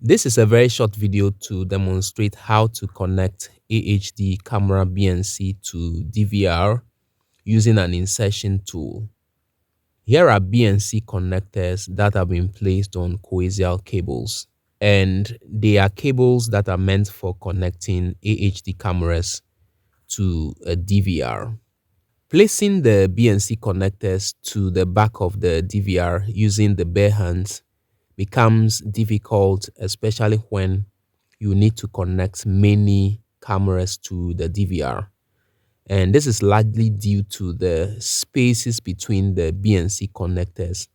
This is a very short video to demonstrate how to connect AHD camera BNC to DVR using an insertion tool. Here are BNC connectors that have been placed on coaxial cables, and they are cables that are meant for connecting AHD cameras to a DVR. Placing the BNC connectors to the back of the DVR using the bare hands becomes difficult, especially when you need to connect many cameras to the DVR. And this is largely due to the spaces between the BNC connectors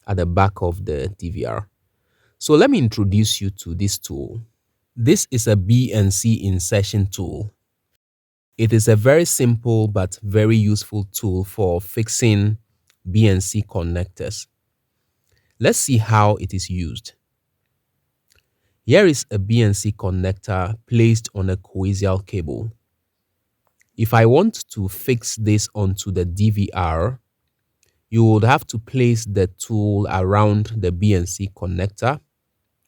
at the back of the DVR. So let me introduce you to this tool. This is a BNC Insertion Tool. It is a very simple but very useful tool for fixing BNC connectors. Let's see how it is used. Here is a BNC connector placed on a coaxial cable. If I want to fix this onto the DVR, you would have to place the tool around the BNC connector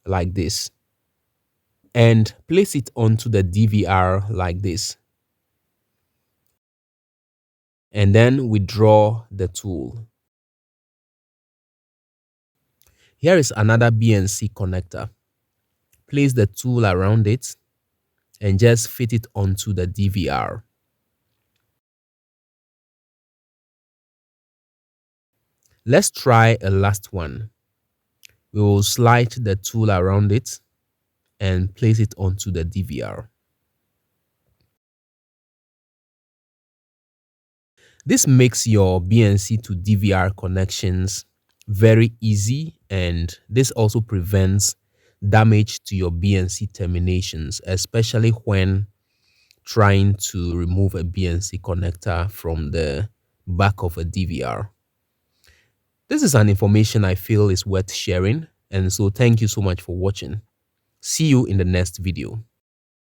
like this and place it onto the DVR like this, and then withdraw the tool. Here is another BNC connector. Place the tool around it and just fit it onto the DVR. Let's try a last one. We will slide the tool around it and place it onto the DVR. This makes your BNC to DVR connections very easy, and this also prevents damage to your BNC terminations, especially when trying to remove a BNC connector from the back of a DVR. This is an information I feel is worth sharing, and so thank you so much for watching. See you in the next video.